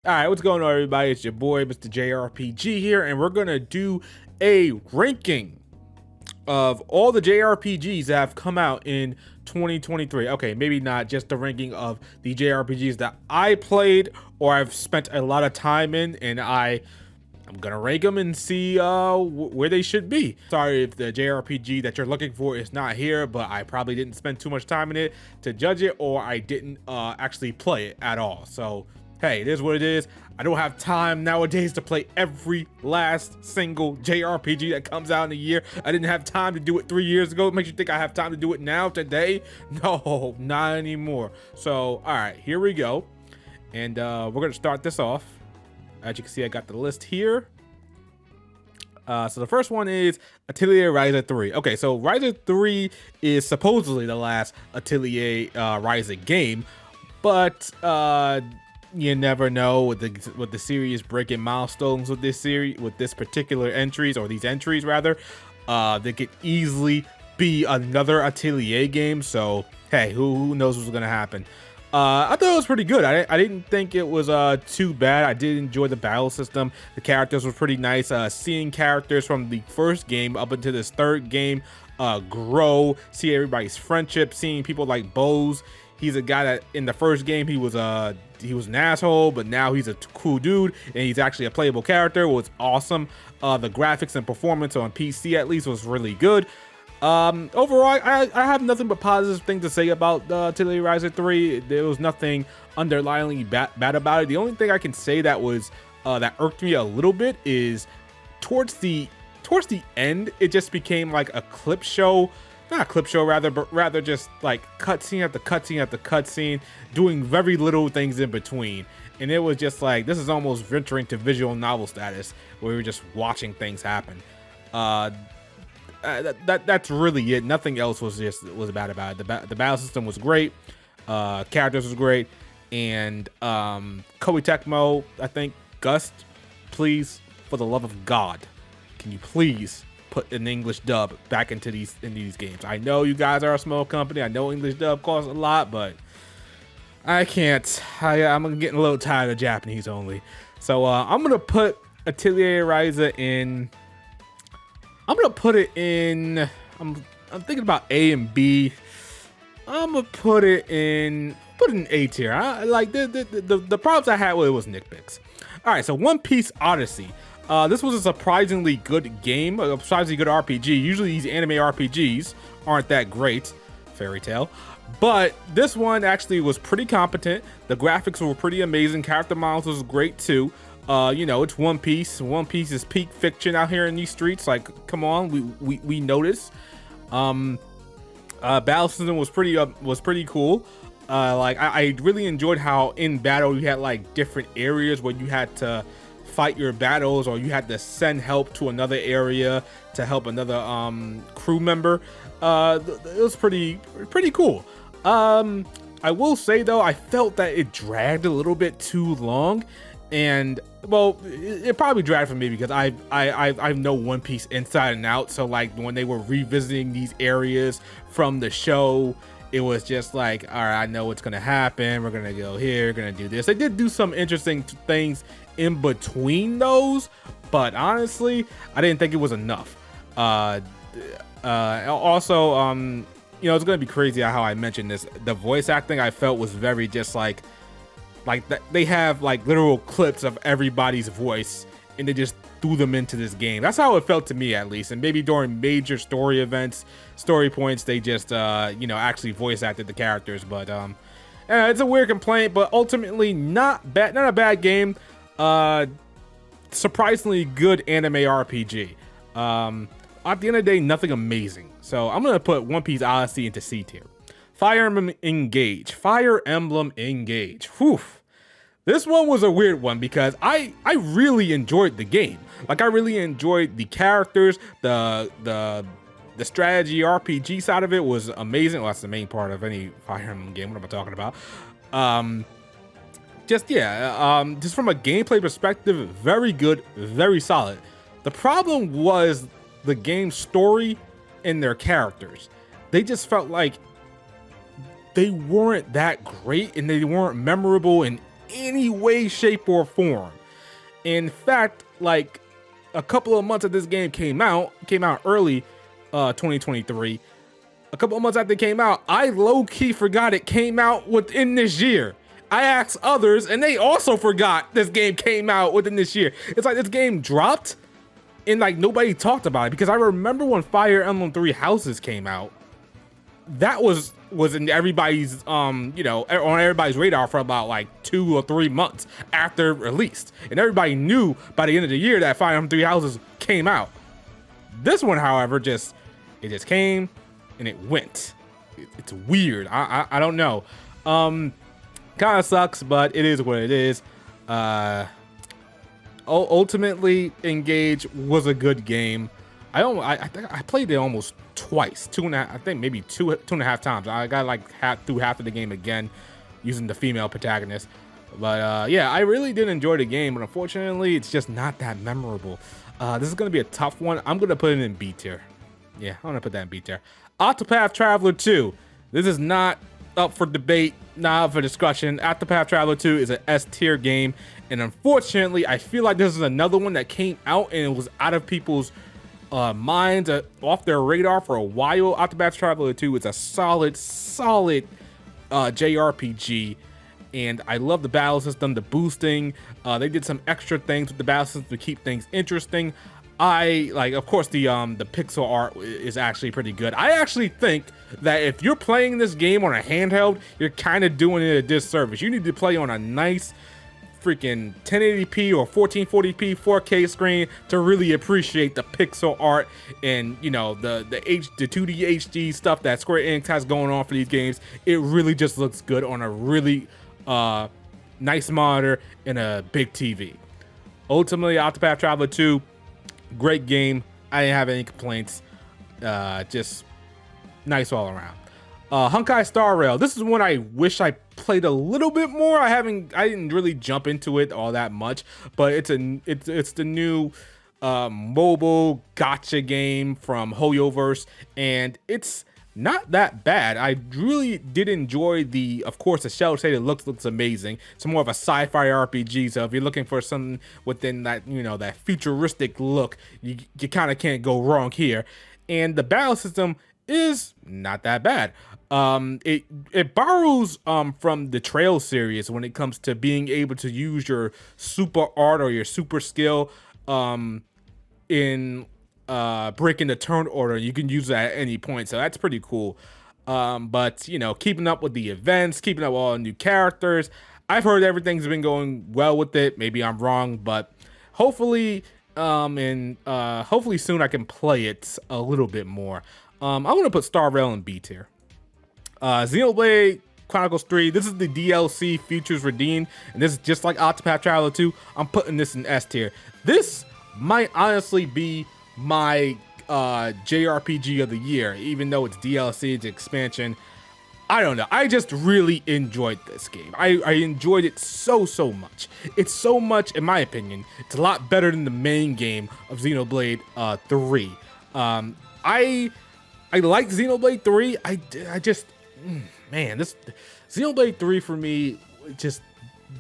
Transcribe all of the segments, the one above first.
All right, what's going on, everybody? It's your boy, Mr. JRPG here, and we're gonna do a ranking of all the JRPGs that have come out in 2023. Okay, maybe not just the ranking of the JRPGs that I played or I've spent a lot of time in, and I'm gonna rank them and see where they should be. Sorry if the JRPG that you're looking for is not here, but I probably didn't spend too much time in it to judge it, or I didn't actually play it at all. So hey, it is what it is. I don't have time nowadays to play every last single JRPG that comes out in a year. I didn't have time to do it 3 years ago. It makes you think I have time to do it now, today? No, not anymore. So, all right, here we go. And we're gonna start this off. As you can see, I got the list here. So the first one is Atelier Ryza 3. Okay, so Ryza 3 is supposedly the last Atelier Ryza game, but you never know with the series breaking milestones with this series, with this particular entries, or these entries rather. They could easily be another Atelier game. So hey, who knows what's gonna happen. I thought it was pretty good. I didn't think it was too bad. I did enjoy the battle system. The characters were pretty nice. Seeing characters from the first game up into this third game grow, see everybody's friendship, seeing people like Bose. He's a guy that in the first game he was an asshole, but now he's a cool dude and he's actually a playable character. It was awesome. The graphics and performance on PC at least was really good. Overall, I have nothing but positive things to say about Atelier Ryza 3. There was nothing underlyingly bad about it. The only thing I can say that was that irked me a little bit is towards the end, it just became like a clip show. Not a clip show rather, but rather just like cutscene after cutscene after cutscene, doing very little things in between. And it was just like, this is almost venturing to visual novel status, where we're just watching things happen. That's really it. Nothing else was bad about it. The battle system was great. Characters was great. And Koei Tecmo, I think, Gust, please, for the love of God, can you please put an English dub back into these games? I know you guys are a small company. I know English dub costs a lot, but I can't. I'm getting a little tired of Japanese only. So I'm gonna put Atelier Ryza in. I'm gonna put it in. I'm thinking about A and B. I'm gonna put it in A tier. Like the problems I had with it was nitpicks. All right, so One Piece Odyssey. This was a surprisingly good game, a surprisingly good RPG. Usually these anime RPGs aren't that great, fairy tale, but this one actually was pretty competent. The graphics were pretty amazing. Character models was great too. You know, it's One Piece. One Piece is peak fiction out here in these streets. Like, come on, we notice. Battle system was pretty cool. Like I really enjoyed how in battle you had like different areas where you had to fight your battles, or you had to send help to another area to help another crew member. It was pretty cool. I will say though, I felt that it dragged a little bit too long, and well, it probably dragged for me because I know One Piece inside and out. So like when they were revisiting these areas from the show, it was just like, all right, I know what's gonna happen. We're gonna go here, we're gonna do this. They did do some interesting things in between those, but honestly, I didn't think it was enough. Also, you know, it's gonna be crazy how I mentioned this. The voice acting I felt was very just like they have like literal clips of everybody's voice and they just threw them into this game. That's how it felt to me, at least. And maybe during major story events, story points, they just you know, actually voice acted the characters. But it's a weird complaint, but ultimately not a bad game. Surprisingly good anime RPG. At the end of the day, nothing amazing. So I'm gonna put One Piece Odyssey into C tier. Fire Emblem Engage. Fire Emblem Engage. Whew. This one was a weird one because I really enjoyed the game. Like, I really enjoyed the characters. The strategy RPG side of it was amazing. Well, that's the main part of any Fire Emblem game. What am I talking about? Just from a gameplay perspective, very good, very solid. The problem was the game's story and their characters. They just felt like they weren't that great and they weren't memorable in any way, shape, or form. In fact, like a couple of months after this game came out early 2023. A couple of months after it came out, I low-key forgot it came out within this year. I asked others, and they also forgot this game came out within this year. It's like this game dropped, and like nobody talked about it, because I remember when Fire Emblem 3 Houses came out, that was in everybody's on everybody's radar for about like 2 or 3 months after released, and everybody knew by the end of the year that Fire Emblem 3 Houses came out. This one, however, it just came and it went. It's weird. I don't know. Kind of sucks, but it is what it is. Ultimately, Engage was a good game. I played it almost twice, I think maybe two and a half times. I got like through half of the game again using the female protagonist. But yeah, I really did enjoy the game, but unfortunately, it's just not that memorable. This is gonna be a tough one. I'm gonna put it in B tier. Yeah, I'm gonna put that in B tier. Octopath Traveler 2. This is not up for debate, not up for discussion. Octopath Traveler 2 is an S tier game, and unfortunately, I feel like this is another one that came out and it was out of people's minds, off their radar for a while. Octopath Traveler 2 is a solid JRPG, and I love the battle system, the boosting. They did some extra things with the battle system to keep things interesting. I like, of course, the pixel art is actually pretty good. I actually think that if you're playing this game on a handheld, you're kind of doing it a disservice. You need to play on a nice freaking 1080p or 1440p 4K screen to really appreciate the pixel art and, you know, the 2D HD stuff that Square Enix has going on for these games. It really just looks good on a really nice monitor and a big TV. Ultimately, Octopath Traveler 2, great game. I didn't have any complaints. Just nice all around. Honkai Star Rail. This is one I wish I played a little bit more. I didn't really jump into it all that much, but it's the new mobile gacha game from Hoyoverse, and it's not that bad. I really did enjoy of course, the shell shaded looks amazing. It's more of a sci-fi RPG, so if you're looking for something within that, you know, that futuristic look, you kind of can't go wrong here. And the battle system is not that bad. It borrows from the Trail series when it comes to being able to use your super art or your super skill in breaking the turn order. You can use that at any point, so that's pretty cool. But you know, keeping up with the events, keeping up with all the new characters. I've heard everything's been going well with it. Maybe I'm wrong, but hopefully hopefully soon I can play it a little bit more. I'm gonna put Star Rail in B tier. Xenoblade Chronicles 3, this is the DLC features redeemed, and this is just like Octopath Traveler 2. I'm putting this in S tier. This might honestly be my JRPG of the year, even though it's DLC, it's expansion. I don't know. I just really enjoyed this game. I enjoyed it so much. It's so much, in my opinion, it's a lot better than the main game of Xenoblade 3. I like Xenoblade 3. I just, man, this Xenoblade 3 for me just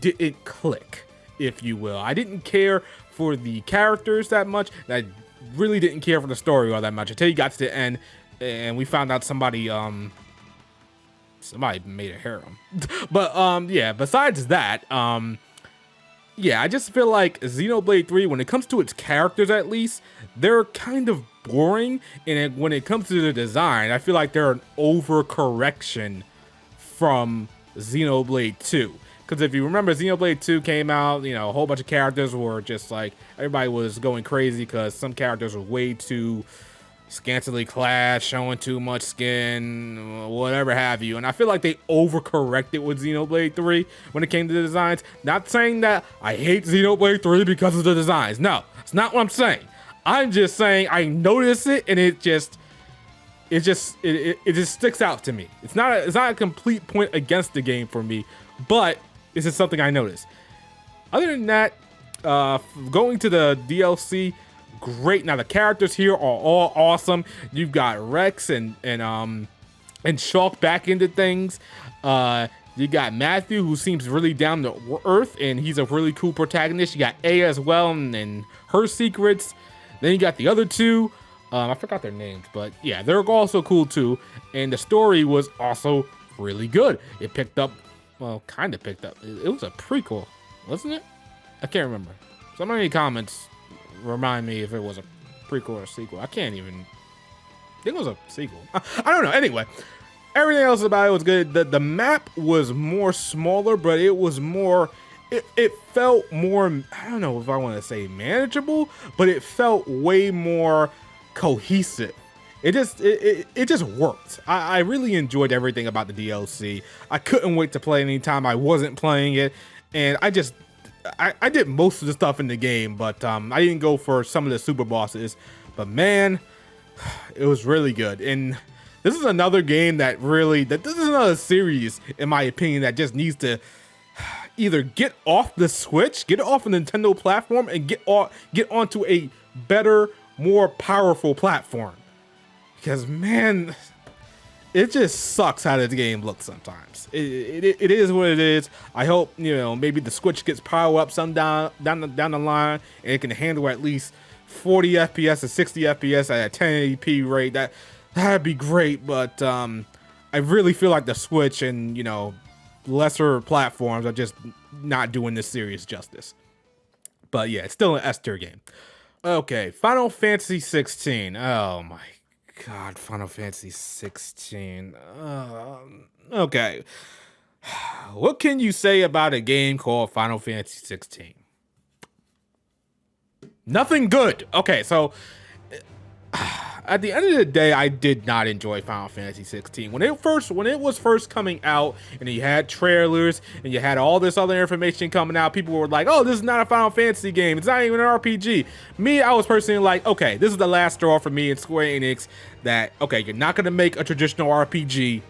didn't click, if you will. I didn't care for the characters that much. I really didn't care for the story all that much until you got to the end and we found out somebody made a harem. But yeah, besides that, yeah, I just feel like Xenoblade 3, when it comes to its characters at least, they're kind of boring, and when it comes to the design, I feel like they're an overcorrection from Xenoblade 2. Because if you remember, Xenoblade 2 came out, you know, a whole bunch of characters were just like, everybody was going crazy because some characters were way too scantily clad, showing too much skin, whatever have you. And I feel like they overcorrected with Xenoblade 3 when it came to the designs. Not saying that I hate Xenoblade 3 because of the designs. No, it's not what I'm saying. I'm just saying I notice it, and it just sticks out to me. It's not a complete point against the game for me, but it's just something I noticed. Other than that, going to the DLC, great. Now the characters here are all awesome. You've got Rex and Shulk back into things. You got Matthew, who seems really down to earth, and he's a really cool protagonist. You got Aya as well, and her secrets. Then you got the other two. I forgot their names, but yeah, they're also cool too. And the story was also really good. It picked up, well, kind of picked up. It was a prequel, wasn't it? I can't remember. Somebody in the comments remind me if it was a prequel or a sequel. I can't even. I think it was a sequel. I don't know. Anyway, everything else about it was good. The map was more smaller, but it was more. It felt more. I don't know if I want to say manageable, but it felt way more cohesive. It just worked. I really enjoyed everything about the DLC. I couldn't wait to play anytime I wasn't playing it, and I did most of the stuff in the game, but I didn't go for some of the super bosses. But man, it was really good. And this is another game this is another series, in my opinion, that just needs to either get off the Switch, get off a Nintendo platform, and get onto a better, more powerful platform. Because man, it just sucks how this game looks sometimes. It is what it is. I hope, maybe the Switch gets power up some down the line, and it can handle at least 40 FPS or 60 FPS at a 1080p rate. That'd be great. But I really feel like the Switch and lesser platforms are just not doing this series justice. But yeah, it's still an S tier game. Okay, Final Fantasy 16. Oh my God, Final Fantasy 16. Okay. What can you say about a game called Final Fantasy 16? Nothing good. Okay, so at the end of the day, I did not enjoy Final Fantasy 16. When it was first coming out, and you had trailers, and you had all this other information coming out, people were like, oh, this is not a Final Fantasy game. It's not even an RPG. Me, I was personally like, okay, this is the last straw for me and Square Enix that, okay, you're not going to make a traditional RPG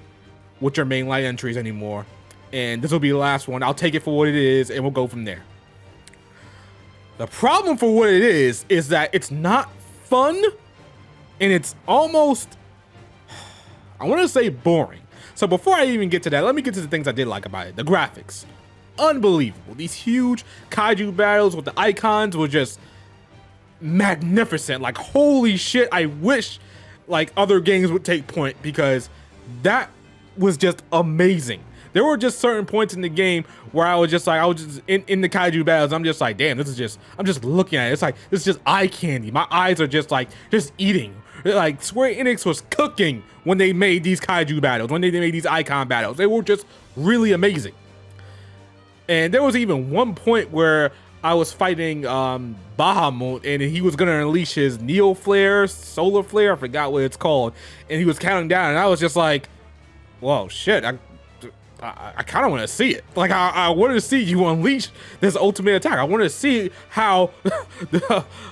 with your mainline entries anymore. And this will be the last one. I'll take it for what it is, and we'll go from there. The problem for what it is that it's not fun. And it's almost, I want to say boring. So before I even get to that, let me get to the things I did like about it. The graphics, unbelievable. These huge kaiju battles with the icons were just magnificent. Like, holy shit, I wish like other games would take point, because that was just amazing. There were just certain points in the game where I was just in the kaiju battles. I'm just like, damn, I'm just looking at it. It's like, this is just eye candy. My eyes are just eating. Like, Square Enix was cooking when they made these kaiju battles, when they made these icon battles. They were just really amazing. And there was even one point where I was fighting Bahamut, and he was gonna unleash his Neo Flare, Solar Flare, I forgot what it's called, and he was counting down, and I was just like, whoa, shit, I kind of want to see it. Like, I wanted to see you unleash this ultimate attack. I wanted to see how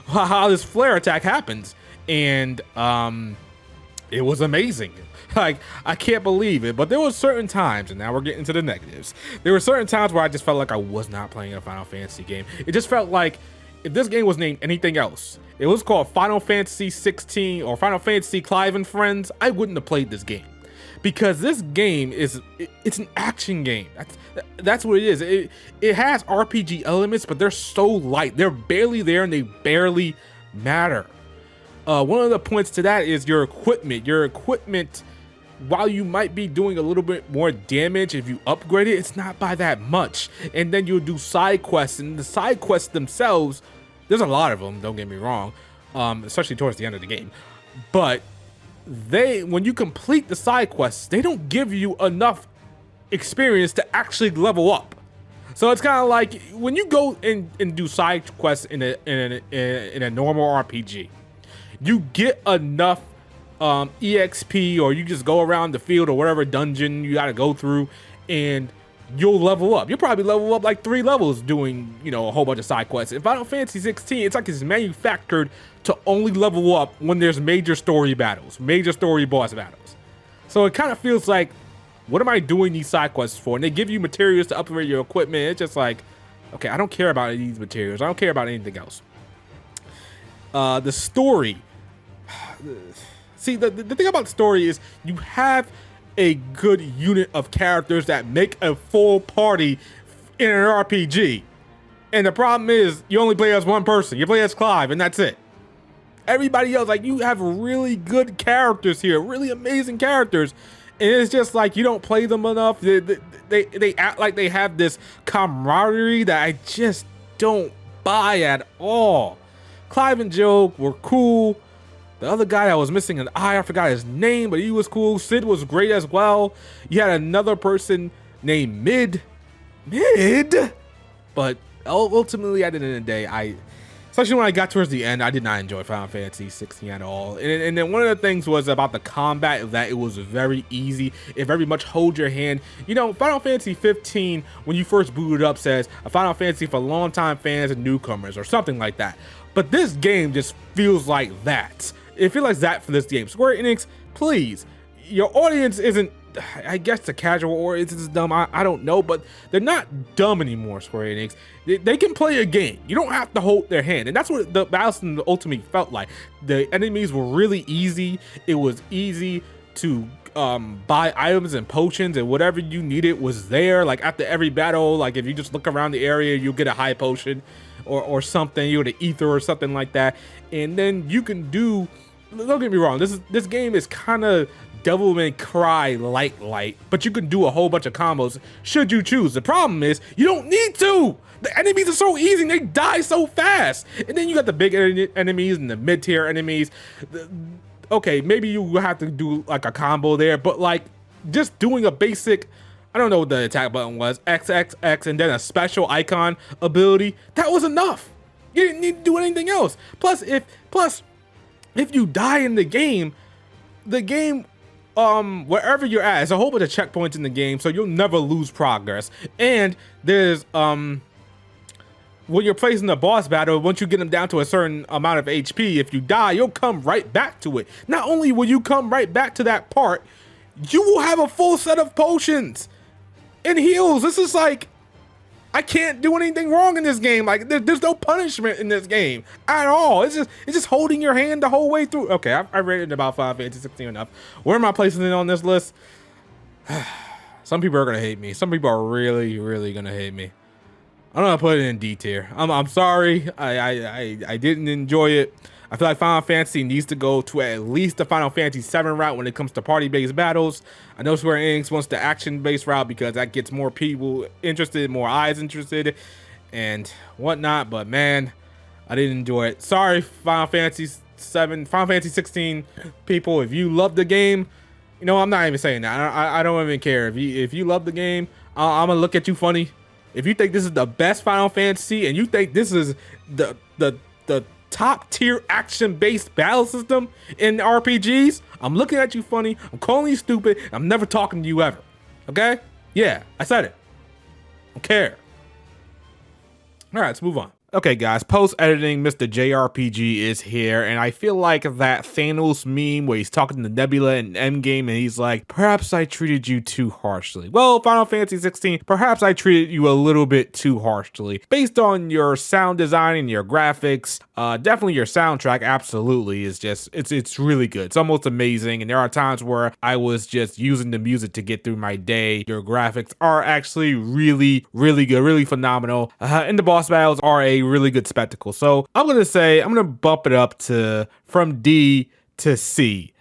how this flare attack happens. And it was amazing. Like, I can't believe it. But there were certain times, and now we're getting to the negatives. There were certain times where I just felt like I was not playing a Final Fantasy game. It just felt like if this game was named anything else, it was called Final Fantasy 16 or Final Fantasy Clive and Friends, I wouldn't have played this game. Because this game it's an action game. That's what it is. It has RPG elements, but they're so light. They're barely there, and they barely matter. One of the points to that is your equipment. Your equipment, while you might be doing a little bit more damage if you upgrade it, it's not by that much. And then you'll do side quests, and the side quests themselves, there's a lot of them, don't get me wrong, especially towards the end of the game. But when you complete the side quests, they don't give you enough experience to actually level up. So it's kind of like when you go and do side quests in a normal RPG, you get enough EXP, or you just go around the field or whatever dungeon you got to go through, and you'll level up. You'll probably level up like 3 levels doing, a whole bunch of side quests. In Final Fantasy 16, it's like it's manufactured to only level up when there's major story battles, major story boss battles. So it kind of feels like, what am I doing these side quests for? And they give you materials to upgrade your equipment. It's just like, okay, I don't care about these materials. I don't care about anything else. The story. See, the thing about story is you have a good unit of characters that make a full party in an RPG. And the problem is you only play as one person. You play as Clive and that's it. Everybody else, like, you have really good characters here, really amazing characters. And it's just like you don't play them enough. They act like they have this camaraderie that I just don't buy at all. Clive and Joe were cool. The other guy that was missing an eye, I forgot his name, but he was cool. Sid was great as well. You had another person named Mid. But ultimately, at the end of the day, especially when I got towards the end, I did not enjoy Final Fantasy 16 at all. And then one of the things was about the combat, that it was very easy. It very much hold your hand. You know, Final Fantasy 15, when you first boot it up, says a Final Fantasy for longtime fans and newcomers or something like that. But this game just feels like that. It feels like that for this game. Square Enix, please, your audience isn't, I guess the casual audience is dumb, I don't know, but they're not dumb anymore, Square Enix. They can play a game. You don't have to hold their hand. And that's what the battles in the Ultimate felt like. The enemies were really easy. It was easy to buy items and potions, and whatever you needed was there. Like after every battle, like if you just look around the area, you'll get a high potion or something, you get an ether or something like that. And then you can do, don't get me wrong, this game is kind of Devil May Cry light, but you can do a whole bunch of combos should you choose. The problem is you don't need to. The enemies are so easy and they die so fast. And then you got the big enemies and the mid-tier enemies. Okay, maybe you have to do like a combo there, but like just doing a basic, I don't know what the attack button was, XXX, and then a special icon ability, that was enough. You didn't need to do anything else. Plus if you die in the game, wherever you're at, there's a whole bunch of checkpoints in the game, so you'll never lose progress. And there's when you're placing the boss battle, once you get them down to a certain amount of HP, if you die, you'll come right back to it. Not only will you come right back to that part, you will have a full set of potions and heals. This is like, I can't do anything wrong in this game. Like there's no punishment in this game at all. It's just holding your hand the whole way through. Okay, I rated about Final Fantasy 16 enough. Where am I placing it on this list? Some people are gonna hate me. Some people are really gonna hate me. I'm gonna put it in D tier. I'm sorry. I didn't enjoy it. I feel like Final Fantasy needs to go to at least the Final Fantasy 7 route when it comes to party-based battles. I know Square Enix wants the action-based route because that gets more people interested, more eyes interested, and whatnot. But man, I didn't enjoy it. Sorry, Final Fantasy 7, Final Fantasy 16 people. If you love the game, you know, I'm not even saying that. I don't even care. If you love the game, I'm gonna look at you funny. If you think this is the best Final Fantasy and you think this is the top tier action based battle system in RPGs, I'm looking at you funny. I'm calling you stupid. I'm never talking to you ever. Okay? Yeah, I said it. I don't care. All right, let's move on. Okay, guys, post-editing, Mr. JRPG is here, and I feel like that Thanos meme where he's talking to Nebula in Endgame, and he's like, perhaps I treated you too harshly. Well, Final Fantasy 16, perhaps I treated you a little bit too harshly. Based on your sound design and your graphics, definitely your soundtrack, absolutely, is just, it's really good. It's almost amazing, and there are times where I was just using the music to get through my day. Your graphics are actually really good, really phenomenal, and the boss battles are a really good spectacle. So I'm gonna bump it up from D to C,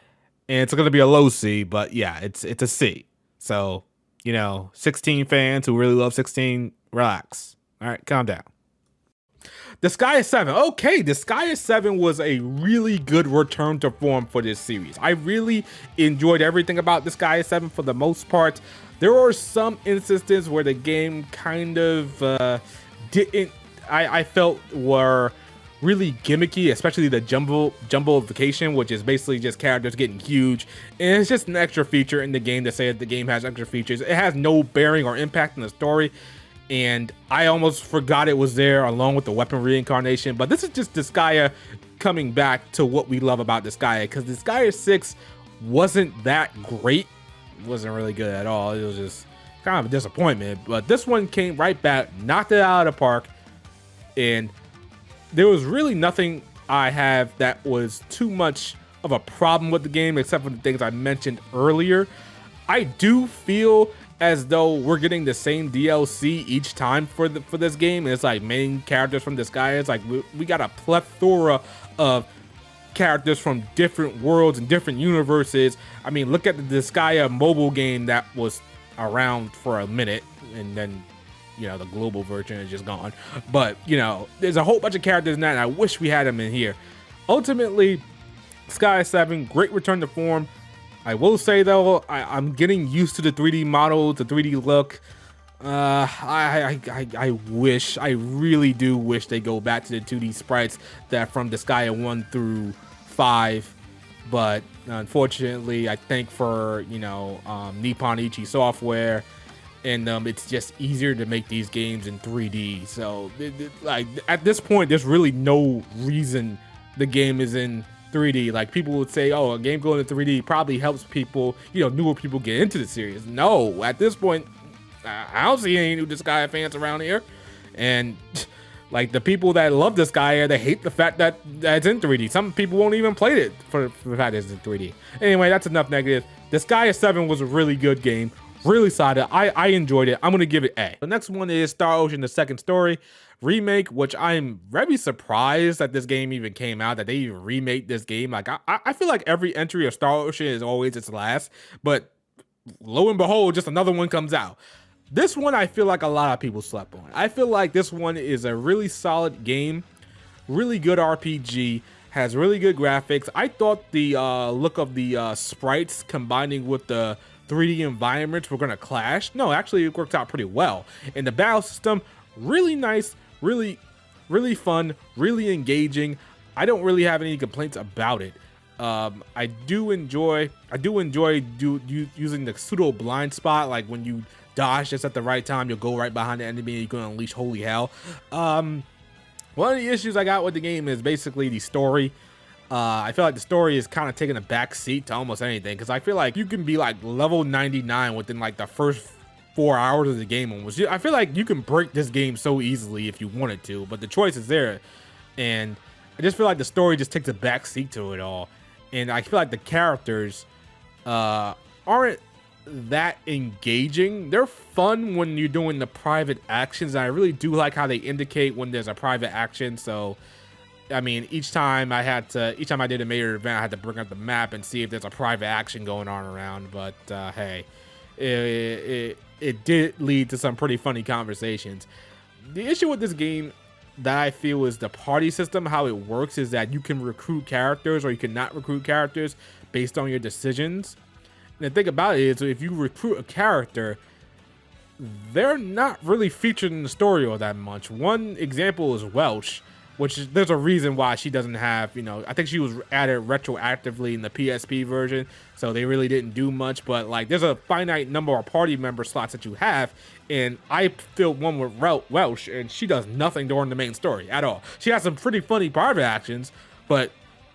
and it's gonna be a low C, but yeah, it's a C. So, you know, 16 fans who really love 16, relax. All right, calm down. Disgaea 7. Okay, Disgaea 7 was a really good return to form for this series. I really enjoyed everything about Disgaea 7 for the most part. There were some instances where the game kind of didn't, I felt were really gimmicky, especially the jumblification, which is basically just characters getting huge. And it's just an extra feature in the game to say that the game has extra features. It has no bearing or impact on the story. And I almost forgot it was there along with the weapon reincarnation. But this is just Disgaea coming back to what we love about Disgaea, because Disgaea 6 wasn't that great. It wasn't really good at all. It was just kind of a disappointment. But this one came right back, knocked it out of the park. And there was really nothing I have that was too much of a problem with the game, except for the things I mentioned earlier. I do feel as though we're getting the same DLC each time for this game. It's like main characters from Disgaea. It's like we got a plethora of characters from different worlds and different universes. I mean, look at the Disgaea mobile game that was around for a minute, and then, you know, the global version is just gone. But, you know, there's a whole bunch of characters in that, and I wish we had them in here. Ultimately, Disgaea 7, great return to form. I will say though, I'm getting used to the 3D model, the 3D look. I really do wish they go back to the 2D sprites that from Disgaea 1 through 5. But unfortunately, I think for, you know, Nippon Ichi Software, and it's just easier to make these games in 3D. So like at this point, there's really no reason the game is in 3D. Like, people would say, oh, a game going to 3D probably helps people, you know, newer people get into the series. No, at this point, I don't see any new Disgaea fans around here. And like, the people that love Disgaea, they hate the fact that it's in 3D. Some people won't even play it for the fact that it's in 3D. Anyway, that's enough negative. Disgaea 7 was a really good game. Really solid. I enjoyed it. I'm going to give it A. The next one is Star Ocean: The Second Story remake, which I'm very surprised that this game even came out, that they even remade this game. Like, I feel like every entry of Star Ocean is always its last, but lo and behold, just another one comes out. This one, I feel like a lot of people slept on. I feel like this one is a really solid game, really good RPG, has really good graphics. I thought the look of the sprites combining with the 3D environments were going to clash. No, actually, it worked out pretty well. And the battle system, really nice, really fun, really engaging. I don't really have any complaints about it. I do enjoy using the pseudo blind spot. Like, when you dodge just at the right time, you'll go right behind the enemy and you're going to unleash holy hell. One of the issues I got with the game is basically the story. I feel like the story is kind of taking a back seat to almost anything, because I feel like you can be like level 99 within like the first 4 hours of the game almost. I feel like you can break this game so easily if you wanted to, but the choice is there. And I just feel like the story just takes a back seat to it all. And I feel like the characters aren't that engaging. They're fun when you're doing the private actions, and I really do like how they indicate when there's a private action. So I mean, each time I did a major event, I had to bring up the map and see if there's a private action going on around. But hey, it did lead to some pretty funny conversations. The issue with this game that I feel is the party system. How it works is that you can recruit characters or you cannot recruit characters based on your decisions. And the thing about it is, if you recruit a character, they're not really featured in the story all that much. One example is Welsh, which is, there's a reason why she doesn't have, you know, I think she was added retroactively in the PSP version, so they really didn't do much. But like, there's a finite number of party member slots that you have, and I filled one with Welsh, and she does nothing during the main story at all. She has some pretty funny private actions, but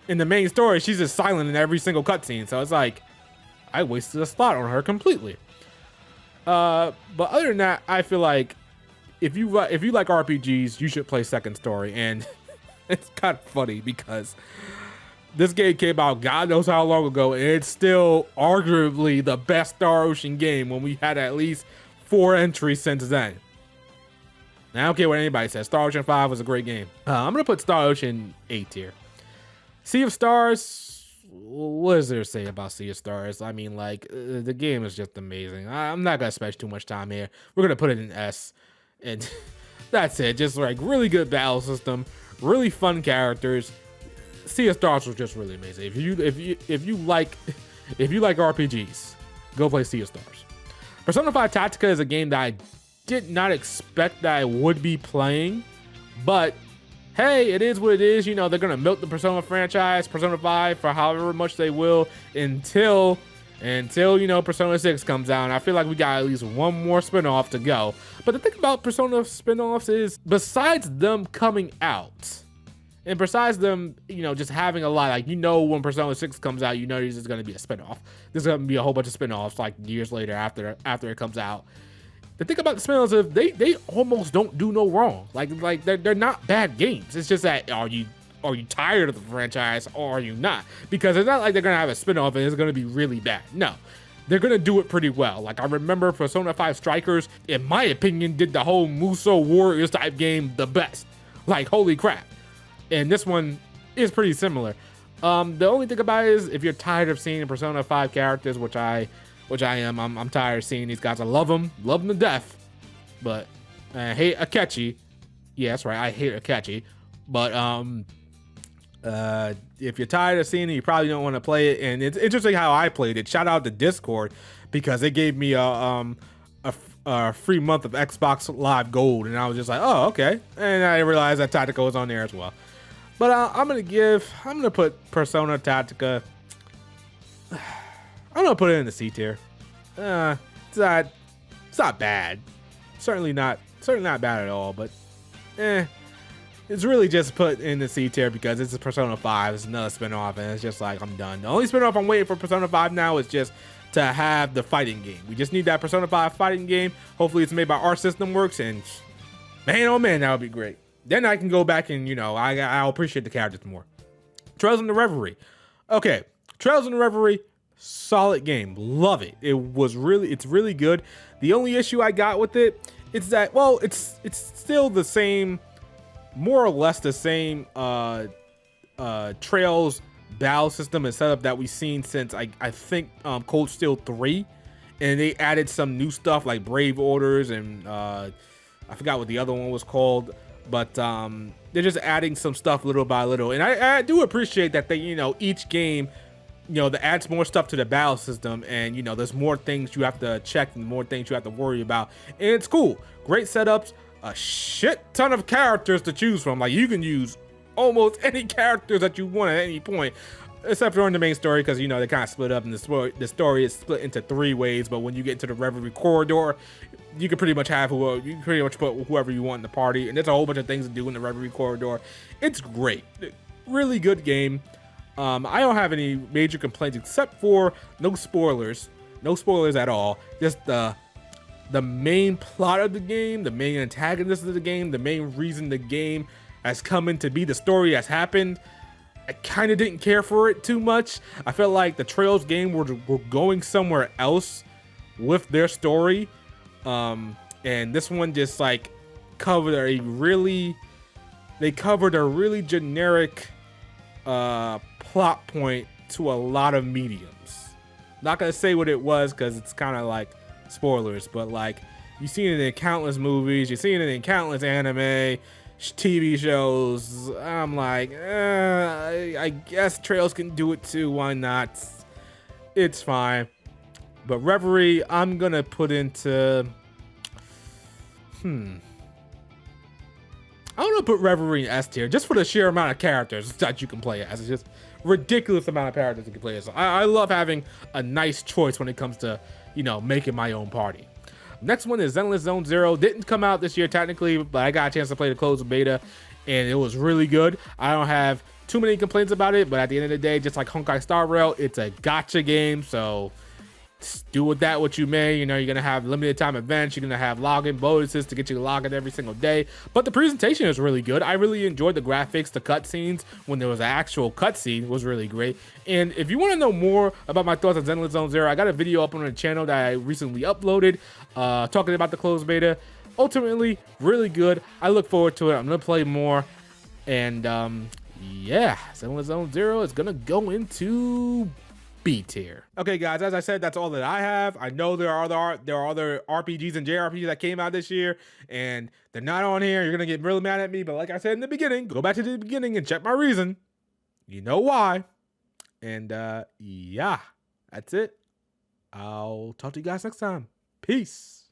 in the main story, she's just silent in every single cutscene. So it's like, I wasted a slot on her completely. But other than that, I feel like if you like RPGs, you should play Second Story. And it's kind of funny because this game came out God knows how long ago, and it's still arguably the best Star Ocean game when we had at least 4 entries since then. Now, I don't care what anybody says. Star Ocean 5 was a great game. I'm going to put Star Ocean 8 tier. Sea of Stars, what is there to say about Sea of Stars? I mean, like, the game is just amazing. I'm not going to spend too much time here. We're going to put it in S. And that's it. Just like really good battle system, really fun characters. Sea of Stars was just really amazing. If you like RPGs, go play Sea of Stars. Persona 5 Tactica is a game that I did not expect that I would be playing, but hey, it is what it is. You know, they're gonna milk the Persona franchise, Persona 5, for however much they will until you know, Persona 6 comes out. And I feel like we got at least one more spinoff to go. But the thing about Persona spinoffs is, besides them coming out, and besides them, you know, just having a lot, like, you know, when Persona 6 comes out, you know there's just gonna be a spinoff. There's gonna be a whole bunch of spinoffs like years later after it comes out. The thing about the spinoffs is they almost don't do no wrong. Like they're not bad games. It's just that, are you tired of the franchise or are you not? Because it's not like they're gonna have a spinoff and it's gonna be really bad. No, they're gonna do it pretty well. Like, I remember Persona 5 Strikers, in my opinion, did the whole Muso Warriors type game the best. Like, holy crap. And this one is pretty similar. The only thing about it is, if you're tired of seeing Persona 5 characters, which I am, I'm tired of seeing these guys. I love them to death, but I hate Akechi. Yeah, that's right, I hate Akechi. But if you're tired of seeing it, you probably don't want to play it. And it's interesting how I played it. Shout out to Discord, because they gave me a free month of Xbox Live Gold, and I was just like, oh, okay. And I realized that Tactica was on there as well. But I'm gonna put Persona Tactica. I'm gonna put it in the C tier. It's not bad. Certainly not bad at all. But it's really just put in the C tier because it's a Persona 5. It's another spinoff, and it's just like, I'm done. The only spinoff I'm waiting for Persona 5 now is just to have the fighting game. We just need that Persona 5 fighting game. Hopefully, it's made by Our System Works, and man, oh man, that would be great. Then I can go back and, you know, I'll appreciate the characters more. Trails in the Reverie. Okay, Trails in the Reverie, solid game. Love it. It's really good. The only issue I got with it is that, well, it's still the same, more or less the same Trails battle system and setup that we've seen since I think Cold Steel 3, and they added some new stuff like Brave Orders and I forgot what the other one was called. But they're just adding some stuff little by little. And I do appreciate that they, you know, each game, you know, that adds more stuff to the battle system. And, you know, there's more things you have to check and more things you have to worry about. And it's cool. Great setups. A shit ton of characters to choose from. Like, you can use almost any characters that you want at any point. Except for in the main story, because, you know, they kind of split up, and the story is split into 3 ways. But when you get into the Reverie corridor, you can pretty much put whoever you want in the party, and there's a whole bunch of things to do in the Reverie corridor. It's great, really good game. I don't have any major complaints except for no spoilers at all. Just the main plot of the game, the main antagonist of the game, the main reason the game has come into be, the story has happened. I kind of didn't care for it too much. I felt like the Trails game were going somewhere else with their story. And this one just like covered a really generic plot point to a lot of mediums. Not gonna say what it was because it's kind of like spoilers, but like, you've seen it in countless movies, you've seen it in countless anime, TV shows. I'm like, I guess Trails can do it too, why not? It's fine. But Reverie, I'm gonna put into I'm gonna put Reverie in S tier just for the sheer amount of characters that you can play as. It's just ridiculous amount of characters you can play as. I love having a nice choice when it comes to, you know, making my own party. Next one is Zenless Zone Zero. Didn't come out this year technically, but I got a chance to play the closed beta, and it was really good. I don't have too many complaints about it, but at the end of the day, just like Honkai Star Rail, it's a gacha game, so do with that what you may. You know, you're gonna have limited time events, you're gonna have login bonuses to get you to log in every single day. But the presentation is really good. I really enjoyed the graphics, the cutscenes. When there was an actual cutscene, was really great. And if you want to know more about my thoughts on Zenless Zone Zero, I got a video up on the channel that I recently uploaded, talking about the closed beta. Ultimately, really good. I look forward to it. I'm gonna play more, and yeah, Zenless Zone Zero is gonna go into B tier. Okay, guys, as I said, that's all that I have. I know there are other RPGs and JRPGs that came out this year, and they're not on here. You're gonna get really mad at me, but like I said in the beginning, go back to the beginning and check my reason. You know why. And yeah, that's it. I'll talk to you guys next time. Peace.